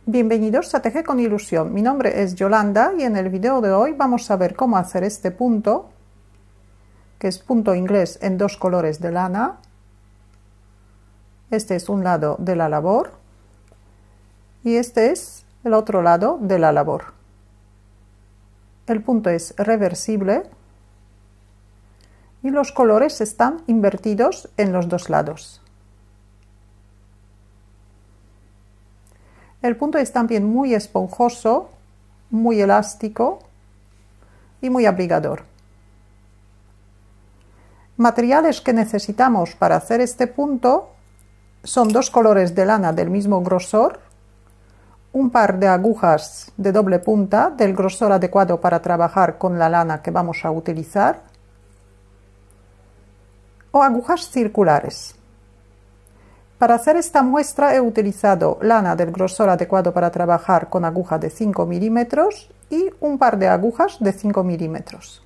Bienvenidos a Teje con Ilusión. Mi nombre es Yolanda y en el video de hoy vamos a ver cómo hacer este punto, que es punto inglés en dos colores de lana. Este es un lado de la labor y este es el otro lado de la labor. El punto es reversible y los colores están invertidos en los dos lados. El punto es también muy esponjoso, muy elástico y muy abrigador. Materiales que necesitamos para hacer este punto son dos colores de lana del mismo grosor, un par de agujas de doble punta del grosor adecuado para trabajar con la lana que vamos a utilizar, o agujas circulares. Para hacer esta muestra he utilizado lana del grosor adecuado para trabajar con aguja de 5 milímetros y un par de agujas de 5 milímetros.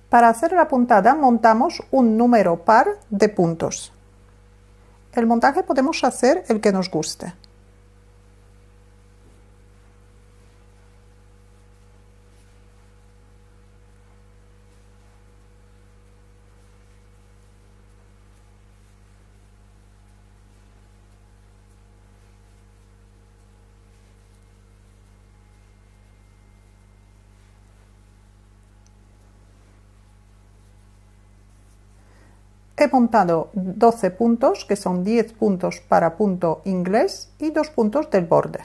Para hacer la puntada montamos un número par de puntos. El montaje podemos hacer el que nos guste. He montado 12 puntos, que son 10 puntos para punto inglés y 2 puntos del borde.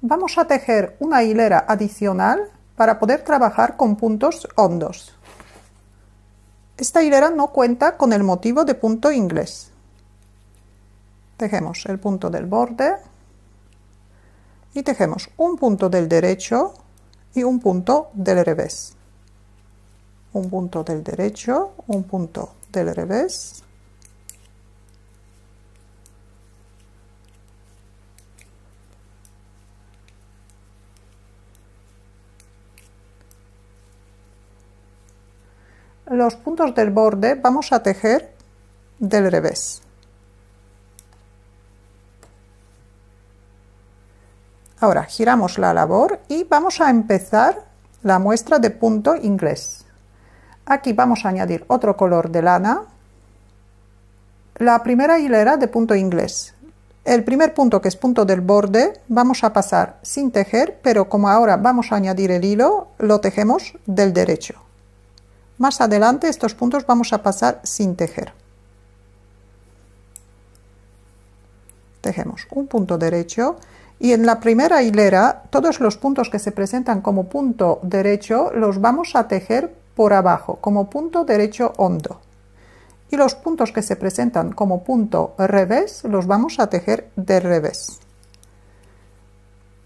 Vamos a tejer una hilera adicional para poder trabajar con puntos hondos. Esta hilera no cuenta con el motivo de punto inglés. Tejemos el punto del borde y tejemos un punto del derecho y un punto del revés. Un punto del derecho, un punto del revés. Los puntos del borde vamos a tejer del revés. Ahora giramos la labor y vamos a empezar la muestra de punto inglés. Aquí vamos a añadir otro color de lana. La primera hilera de punto inglés. El primer punto, que es punto del borde, vamos a pasar sin tejer, pero como ahora vamos a añadir el hilo, lo tejemos del derecho. Más adelante estos puntos vamos a pasar sin tejer. Tejemos un punto derecho y en la primera hilera todos los puntos que se presentan como punto derecho los vamos a tejer por abajo como punto derecho hondo y los puntos que se presentan como punto revés los vamos a tejer de revés.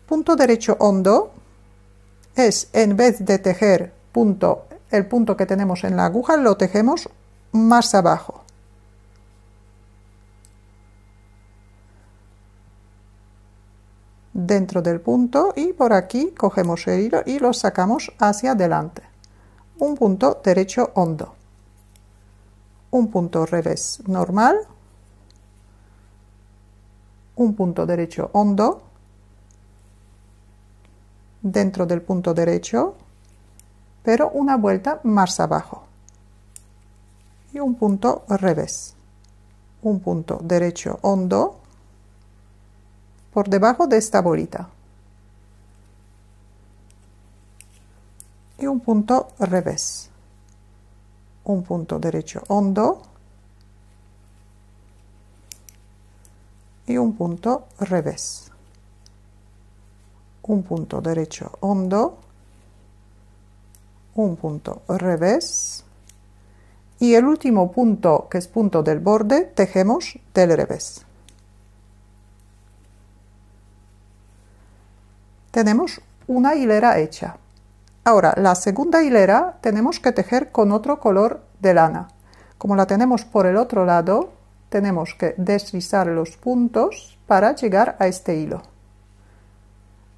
Punto derecho hondo es, en vez de tejer el punto que tenemos en la aguja, lo tejemos más abajo. Dentro del punto y por aquí cogemos el hilo y lo sacamos hacia adelante. Un punto derecho hondo, un punto revés normal, un punto derecho hondo, dentro del punto derecho, pero una vuelta más abajo, y un punto revés, un punto derecho hondo, por debajo de esta bolita. Y un punto revés, un punto derecho hondo y un punto revés, un punto derecho hondo, un punto revés y el último punto, que es punto del borde, tejemos del revés. Tenemos una hilera hecha. Ahora, la segunda hilera tenemos que tejer con otro color de lana. Como la tenemos por el otro lado, tenemos que deslizar los puntos para llegar a este hilo.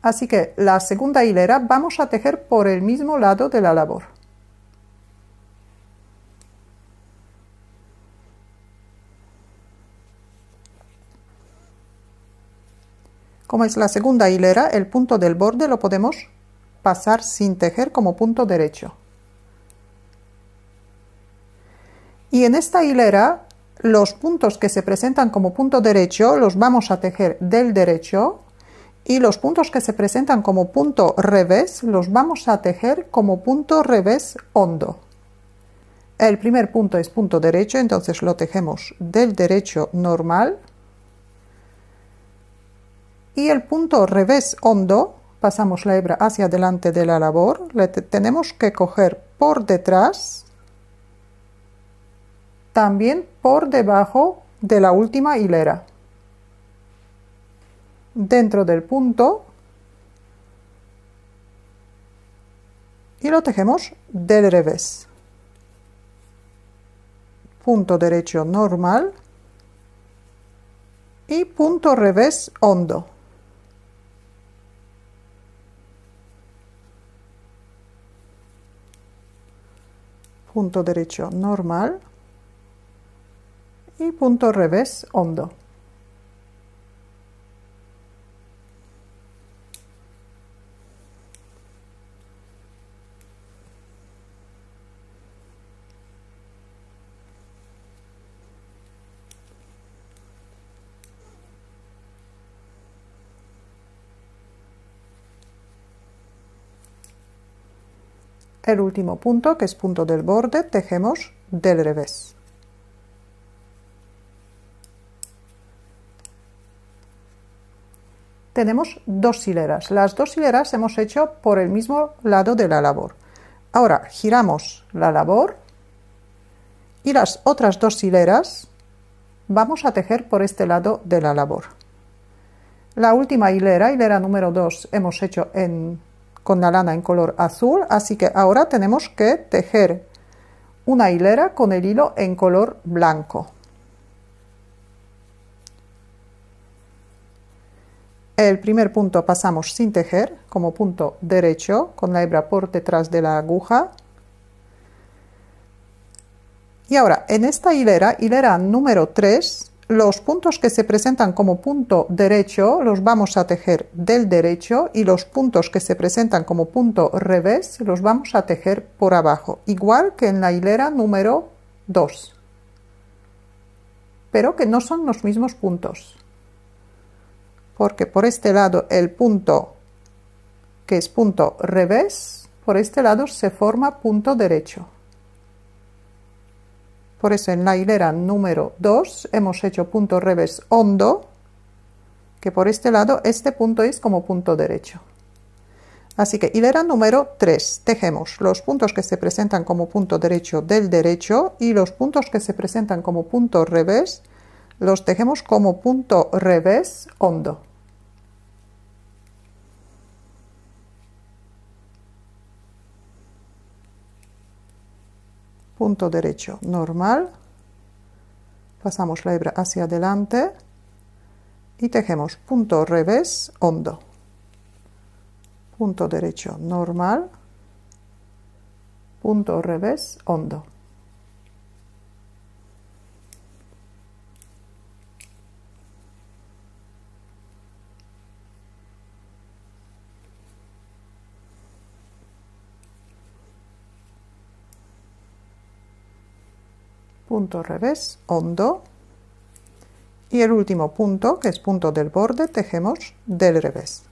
Así que la segunda hilera vamos a tejer por el mismo lado de la labor. Como es la segunda hilera, el punto del borde lo podemos pasar sin tejer como punto derecho. Y en esta hilera, los puntos que se presentan como punto derecho los vamos a tejer del derecho y los puntos que se presentan como punto revés los vamos a tejer como punto revés hondo. El primer punto es punto derecho, entonces lo tejemos del derecho normal. Y el punto revés hondo, pasamos la hebra hacia delante de la labor, le tenemos que coger por detrás, también por debajo de la última hilera. Dentro del punto y lo tejemos del revés. Punto derecho normal y punto revés hondo. Punto derecho normal y punto revés hondo. El último punto, que es punto del borde, tejemos del revés. Tenemos dos hileras. Las dos hileras hemos hecho por el mismo lado de la labor. Ahora giramos la labor y las otras dos hileras vamos a tejer por este lado de la labor. La última hilera, hilera número 2, hemos hecho con la lana en color azul, así que ahora tenemos que tejer una hilera con el hilo en color blanco. El primer punto pasamos sin tejer, como punto derecho, con la hebra por detrás de la aguja. Y ahora, en esta hilera, hilera número 3, los puntos que se presentan como punto derecho los vamos a tejer del derecho y los puntos que se presentan como punto revés los vamos a tejer por abajo, igual que en la hilera número 2, pero que no son los mismos puntos, porque por este lado el punto que es punto revés, por este lado se forma punto derecho. Por eso en la hilera número 2 hemos hecho punto revés hondo, que por este lado este punto es como punto derecho. Así que hilera número 3, tejemos los puntos que se presentan como punto derecho del derecho y los puntos que se presentan como punto revés los tejemos como punto revés hondo. Punto derecho normal, pasamos la hebra hacia adelante y tejemos punto revés hondo, punto derecho normal, punto revés hondo. Punto revés hondo y el último punto, que es punto del borde, tejemos del revés.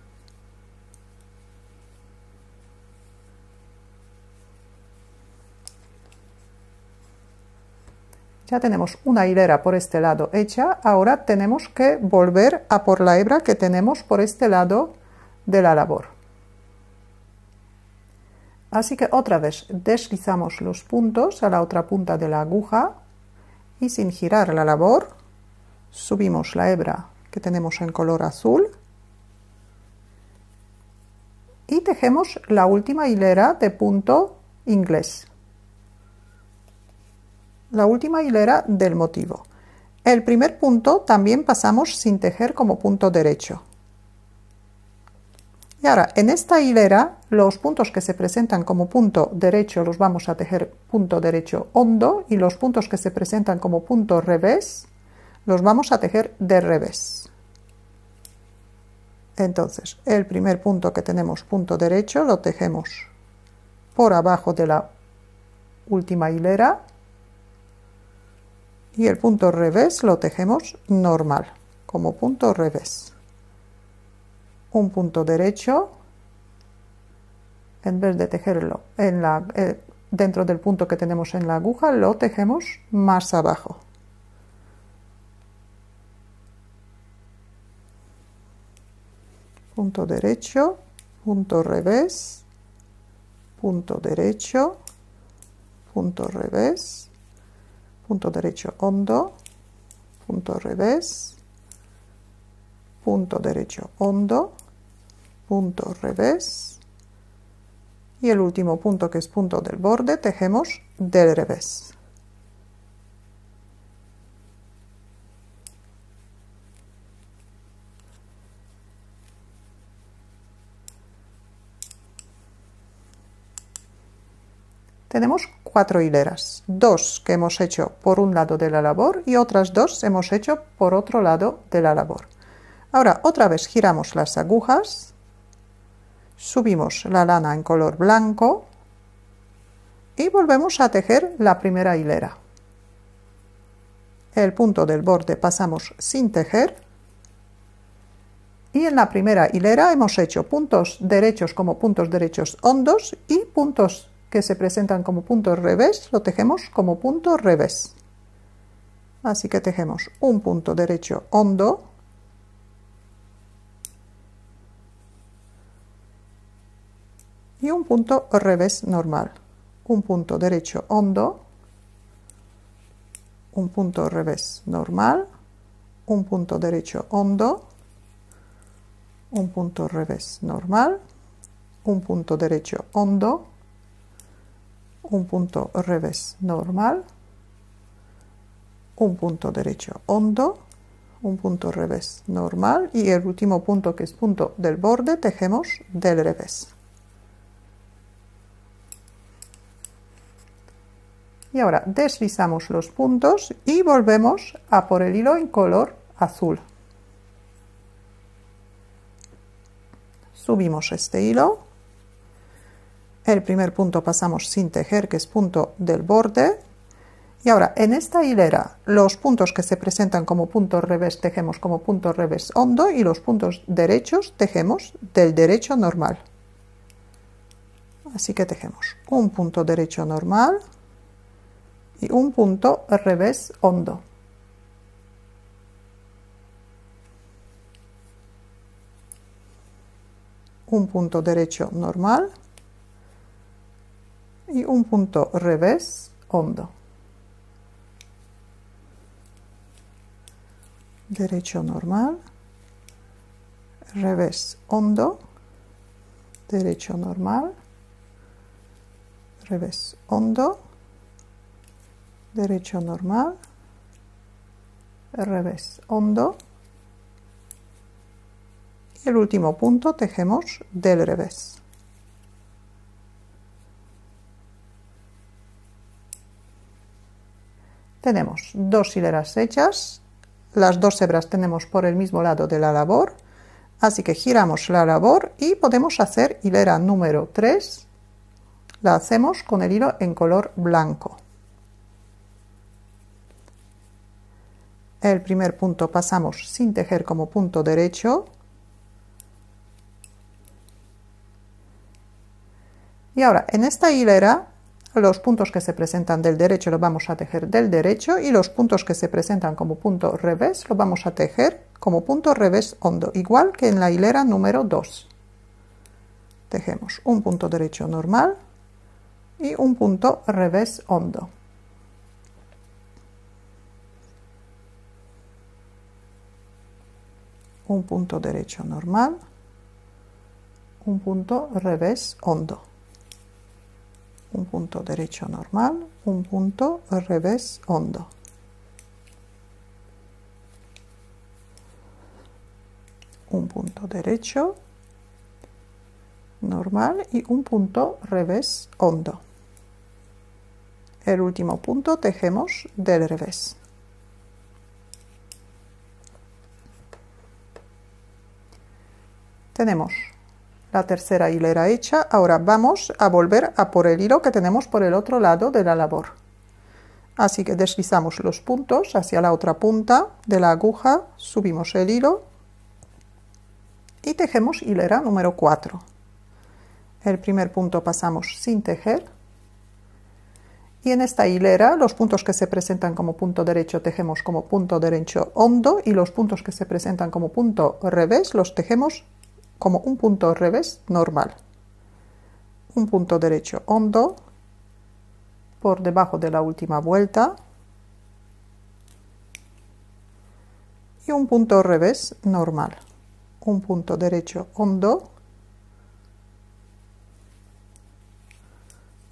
Ya tenemos una hilera por este lado hecha, ahora tenemos que volver a por la hebra que tenemos por este lado de la labor. Así que otra vez deslizamos los puntos a la otra punta de la aguja y sin girar la labor subimos la hebra que tenemos en color azul y tejemos la última hilera de punto inglés, la última hilera del motivo. El primer punto también pasamos sin tejer como punto derecho Y ahora, en esta hilera, los puntos que se presentan como punto derecho los vamos a tejer punto derecho hondo, y los puntos que se presentan como punto revés los vamos a tejer de revés. Entonces, el primer punto que tenemos punto derecho lo tejemos por abajo de la última hilera, y el punto revés lo tejemos normal, como punto revés. Un punto derecho, en vez de tejerlo dentro del punto que tenemos en la aguja, lo tejemos más abajo. Punto derecho, punto revés, punto derecho, punto revés, punto derecho hondo, punto revés, punto derecho hondo, punto revés, y el último punto, que es punto del borde, tejemos del revés. Tenemos 4 hileras, 2 que hemos hecho por un lado de la labor y otras 2 hemos hecho por otro lado de la labor. Ahora otra vez giramos las agujas, subimos la lana en color blanco y volvemos a tejer la primera hilera. El punto del borde pasamos sin tejer, y en la primera hilera hemos hecho puntos derechos como puntos derechos hondos, y puntos que se presentan como puntos revés lo tejemos como punto revés. Así que tejemos un punto derecho hondo, y un punto revés normal. Un punto derecho hondo, un punto revés normal, un punto derecho hondo, un punto revés normal, un punto derecho hondo, un punto revés normal, un punto derecho hondo, un punto revés normal, y el último punto, que es punto del borde, tejemos del revés. Y ahora deslizamos los puntos y volvemos a por el hilo en color azul. Subimos este hilo, el primer punto pasamos sin tejer, que es punto del borde, y ahora en esta hilera los puntos que se presentan como punto revés tejemos como punto revés hondo, y los puntos derechos tejemos del derecho normal. Así que tejemos un punto derecho normal y un punto revés hondo. Un punto derecho normal y un punto revés hondo. Derecho normal, revés hondo, derecho normal, revés hondo, derecho normal, revés hondo, y el último punto tejemos del revés. Tenemos 2 hileras hechas, las 2 hebras tenemos por el mismo lado de la labor, así que giramos la labor y podemos hacer hilera número 3, la hacemos con el hilo en color blanco. El primer punto pasamos sin tejer como punto derecho, y ahora en esta hilera los puntos que se presentan del derecho los vamos a tejer del derecho, y los puntos que se presentan como punto revés los vamos a tejer como punto revés hondo, igual que en la hilera número 2. Tejemos un punto derecho normal y un punto revés hondo. Un punto derecho normal, un punto revés hondo, un punto derecho normal, un punto revés hondo, un punto derecho normal y un punto revés hondo. El último punto tejemos del revés. Tenemos la tercera hilera hecha. Ahora vamos a volver a por el hilo que tenemos por el otro lado de la labor. Así que deslizamos los puntos hacia la otra punta de la aguja, subimos el hilo y tejemos hilera número 4. El primer punto pasamos sin tejer y en esta hilera los puntos que se presentan como punto derecho tejemos como punto derecho hondo y los puntos que se presentan como punto revés los tejemos como un punto revés normal. Un punto derecho hondo por debajo de la última vuelta y un punto revés normal. Un punto derecho hondo,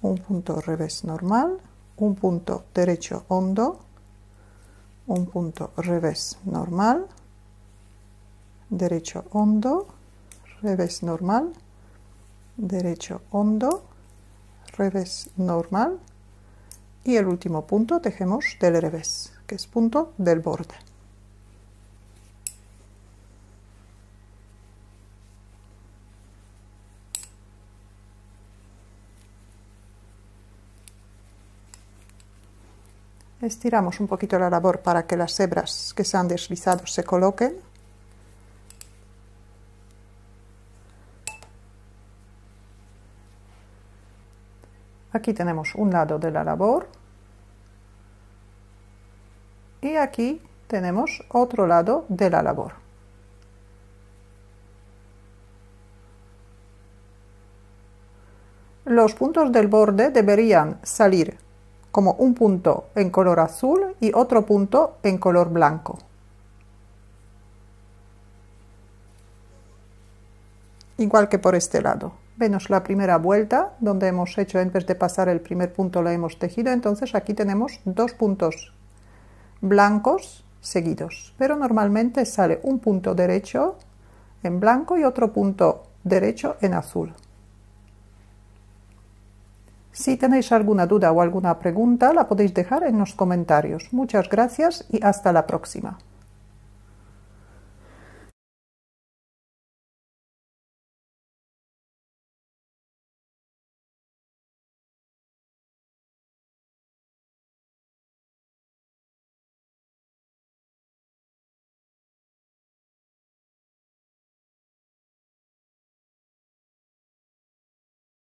un punto revés normal, un punto derecho hondo, un punto revés normal, derecho hondo, revés normal, derecho hondo, revés normal y el último punto tejemos del revés, que es punto del borde. Estiramos un poquito la labor para que las hebras que se han deslizado se coloquen. Aquí tenemos un lado de la labor y aquí tenemos otro lado de la labor. Los puntos del borde deberían salir como un punto en color azul y otro punto en color blanco. Igual que por este lado. Vemos la primera vuelta donde hemos hecho, en vez de pasar el primer punto la hemos tejido, entonces aquí tenemos dos puntos blancos seguidos, pero normalmente sale un punto derecho en blanco y otro punto derecho en azul. Si tenéis alguna duda o alguna pregunta, la podéis dejar en los comentarios. Muchas gracias y hasta la próxima.